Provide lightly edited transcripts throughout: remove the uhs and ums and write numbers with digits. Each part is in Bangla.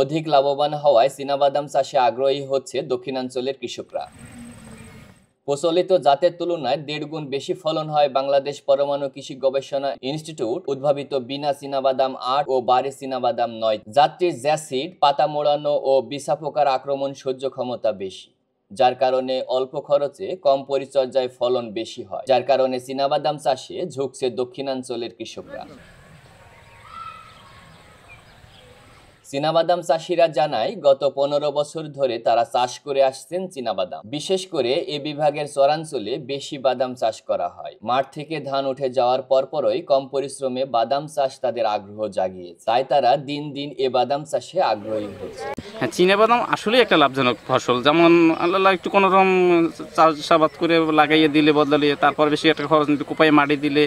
অধিক লাভবান হওয়ায় চীনাবাদাম চাষে আগ্রহী হচ্ছে দক্ষিণাঞ্চলের কৃষকরা। প্রচলিত জাতের তুলনায় 1.5 গুণ বেশি ফলন হয় বাংলাদেশ পরমাণু কৃষি গবেষণা ইনস্টিটিউট উদ্ভাবিত বিনা চীনাবাদাম 8 ও বাড়ি চীনাবাদাম 9। জাতটির জ্যাসিড, পাতা মোড়ানো ও বিছা পোকার আক্রমণ সহ্য ক্ষমতা বেশি, যার কারণে অল্প খরচে কম পরিচর্যায় ফলন বেশি হয়, যার কারণে চীনাবাদাম চাষে ঝুঁকছে দক্ষিণাঞ্চলের কৃষকরা। চীনাবাদাম চাষিরা জানায় গত 15 বছর ধরে তারা চাষ করে আসছেন চীনাবাদাম। বিশেষ করে এ বিভাগের চরাঞ্চলে বেশি বাদাম চাষ করা হয়। মাঠ থেকে ধান উঠে যাওয়ার পরপরই কম পরিশ্রমে বাদাম চাষ তাদের আগ্রহ জাগিয়েছে, তাই তারা দিন দিন এ বাদাম চাষে আগ্রহী হচ্ছে। হ্যাঁ, চীনাবাদাম আসলে একটা লাভজনক ফসল। যেমন আল্লাহ একটু কোনোরকম চাষাবাদ করে লাগাইয়ে দিলে বদলালিয়ে, তারপর বেশি একটা খরচ নিতে কোপায় মাটি দিলে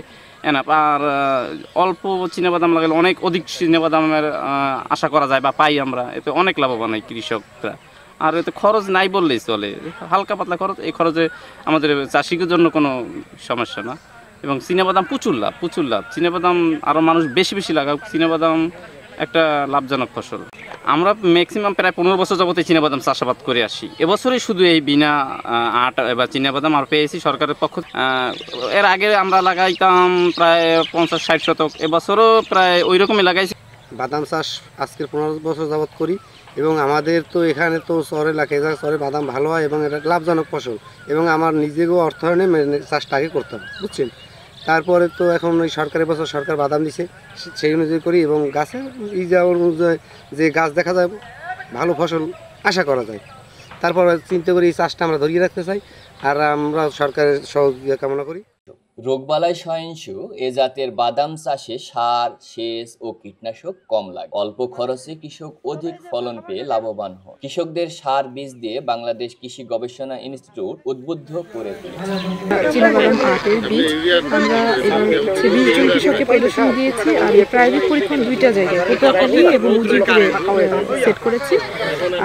এনাফ। আর অল্প চীনাবাদাম লাগালে অনেক অধিক চীনাবাদামের আশা করা যায় বা পাই আমরা, এতে অনেক লাভবান হয় কৃষকরা। আর এতে খরচ নাই বললেই চলে, হালকা পাতলা খরচ। এই খরচে আমাদের চাষিদের জন্য কোনো সমস্যা না। এবং চীনাবাদাম প্রচুর লাভ। চীনাবাদাম আরও মানুষ বেশি বেশি লাগাক। চীনাবাদাম একটা লাভজনক ফসল। আমরা ম্যাক্সিমাম প্রায় 15 বছর যাবতে চীনাবাদাম চাষাবাদ করে আসি। এবছরই শুধু এই বিনা 8 বা চীনাবাদাম আর পেয়েছি সরকারের পক্ষ। এর আগে আমরা লাগাইতাম প্রায় 50-60 শতক, এবছরও প্রায় ওই রকমই লাগাইছি। বাদাম চাষ আজকের 15 বছর যাবত করি এবং আমাদের তো এখানে তো শহরে এলাকায় শহরে বাদাম ভালো হয় এবং এটা লাভজনক ফসল এবং আমার নিজেকেও অর্থায়নে চাষটা আগে করতাম, বুঝছেন। তারপরে তো এখন ওই সরকারের বছর সরকার বাদাম দিছে, সেই অনুযায়ী করি এবং গাছে অনুযায়ী যে গাছ দেখা যায় ভালো ফসল আশা করা যায়। তারপর চিন্তা করি এই চাষটা আমরা ধরিয়ে রাখতে চাই আর আমরা সরকারের সহযোগিতা কামনা করি। রোগবালাই সহিংসু এ জাতের বাদাম চাষে সার, সেচ ও কীটনাশক কম লাগে। অল্প খরচে কৃষক অধিক ফলন পেয়ে লাভবান হয়। কৃষকদের সার বীজ দিয়ে বাংলাদেশ কৃষি গবেষণা ইনস্টিটিউট উদ্বুদ্ধ করে তুলেছে। চীনাবাদাম 8 এর বীজ আমরা এবার 20 জন কৃষককে প্রদর্শন দিয়েছি আর প্রাইভেট পরীক্ষণ 2টা জায়গায় পটুয়াখালী এবং উজিরপুরে সেট করেছি।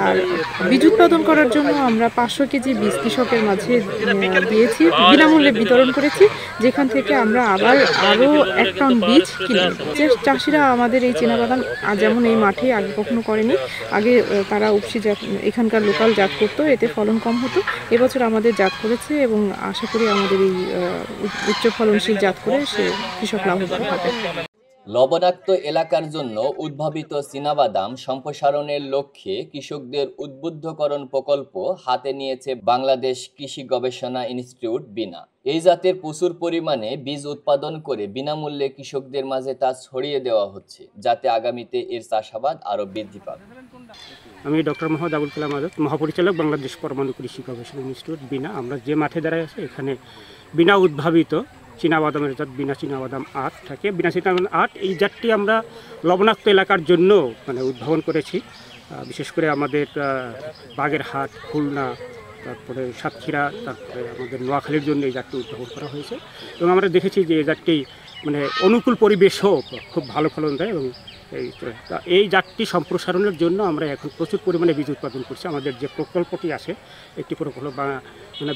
আর বীজ উৎপাদন করার জন্য আমরা 500 কেজি বীজ কৃষকের মাঝে দিয়েছি, বিনামূল্যে বিতরণ করেছি, যেখান থেকে আমরা আবার আরও 1 টন বীজ কিনি। যে চাষিরা আমাদের এই চীনাবাদাম যেমন এই মাঠে আগে কখনো করেনি, আগে তারা উপসি জাত এখানকার লোকাল জাত করতো, এতে ফলন কম হতো। এবছর আমাদের জাত করেছে এবং আশা করি আমাদের এই উচ্চ ফলনশীল জাত করে সে কৃষক লাভবান হবে। লবণাক্ত এলাকার জন্য উদ্ভাবিত চীনাবাদাম সম্প্রসারণের লক্ষ্যে কৃষকদের উদ্বুদ্ধকরণ প্রকল্প হাতে নিয়েছে বাংলাদেশ কৃষি গবেষণা ইনস্টিটিউট বিনা। এই জাতের প্রচুর পরিমাণে বীজ উৎপাদন করে বিনামূল্যে কৃষকদের মাঝে তা ছড়িয়ে দেওয়া হচ্ছে, যাতে আগামীতে এর চাষাবাদ আরও বৃদ্ধি পাবে। আমি ডক্টর মোহাম্মদ আবুল কালাম আজাদ, মহাপরিচালক বাংলাদেশ পরমাণু কৃষি গবেষণা ইনস্টিটিউট বিনা। আমরা যে মাঠে দাঁড়ায় আছি এখানে বিনা উদ্ভাবিত চীনাবাদামের জাত বিনা চীনাবাদাম 8 থাকে। বিনা চীনাবাদাম 8 এই জাতটি আমরা লবণাক্ত এলাকার জন্য উদ্ভাবন করেছি। বিশেষ করে আমাদের বাগেরহাট, খুলনা, তারপরে সাতক্ষীরা, তারপরে আমাদের নোয়াখালীর জন্য এই জাতটি উদ্ভাবন করা হয়েছে এবং আমরা দেখেছি যে এই জাতটি অনুকূল পরিবেশও খুব ভালো ফলন দেয় এবং এই জাতটি সম্প্রসারণের জন্য আমরা এখন প্রচুর পরিমাণে বীজ উৎপাদন করছি। আমাদের যে প্রকল্পটি আছে একটি প্রকল্প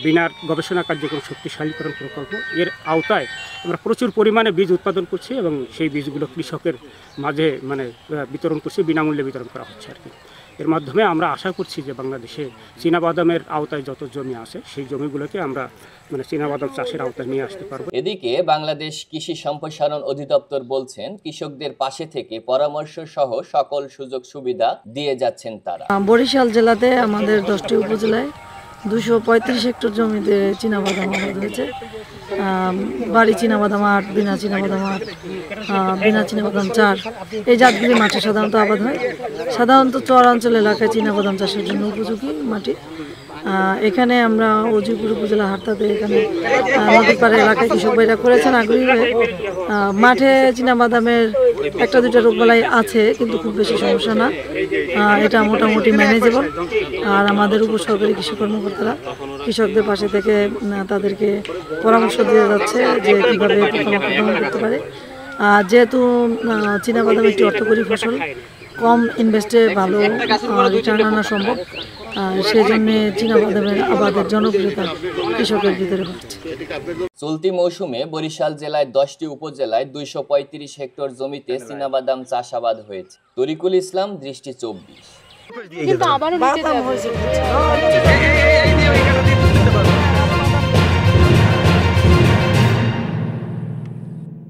বিনার গবেষণা কার্যক্রম শক্তিশালীকরণ প্রকল্প, এর আওতায় আমরা প্রচুর পরিমাণে বীজ উৎপাদন করছি এবং সেই বীজগুলো কৃষকের মাঝে বিতরণ করছি, বিনামূল্যে বিতরণ করা হচ্ছে আর কি। এর মাধ্যমে আমরা আশা করছি যে বাংলাদেশে চীনাবাদামের আওতায় যত জমি আছে সেই জমিগুলোকে আমরা চীনাবাদাম চাষের আওতায় নিয়ে আসতে পারবো। এদিকে বাংলাদেশ কৃষি সম্প্রসারণ অধিদপ্তর বলছেন কৃষকদের পাশে থেকে পরামর্শ সহ সকল সুযোগ সুবিধা দিয়ে যাচ্ছেন তারা। বরিশাল জেলাতে আমাদের 10টি উপজেলায় 235 হেক্টর জমিতে চীনাবাদাম আবাদ হয়েছে। বাড়ি চীনাবাদাম 8, বিনা চীনাবাদাম 8, বিনা চীনাবাদাম 4 এই জাতগুলি মাঠে সাধারণত আবাদ হয়। সাধারণত চরাঞ্চল এলাকায় চীনাবাদাম চাষের জন্য উপযোগী মাটি। এখানে আমরা উজিরপুর উপজেলা হাটতাতে এখানে নদীপাড়া এলাকায় কৃষক ভাইরা করেছেন আগ্রহী হয়ে। মাঠে চীনাবাদামের 1-2টা রোগবালাই আছে কিন্তু খুব বেশি সমস্যা না, এটা মোটামুটি ম্যানেজেবল। আর আমাদের উপসহকারী কৃষি কর্মকর্তারা কৃষকদের পাশে থেকে তাদেরকে পরামর্শ দিয়ে যাচ্ছে যে কীভাবে প্রথম করতে পারে। যেহেতু চীনাবাদাম একটি অর্থকরী ফসল, কম ইনভেস্টে ভালো রিটার্ন আনা সম্ভব, সেজন্য চীনাবাদামের আবাদের জনপ্রিয়তা কৃষকের ভিতরে বাড়ছে। চলতি মৌসুমে বরিশাল জেলায় 10টি উপজেলায় 235 হেক্টর জমিতে চীনাবাদাম চাষাবাদ হয়েছে। তরিকুল ইসলাম, দৃষ্টি 24। কিন্তু আবারও নিচে যাবে।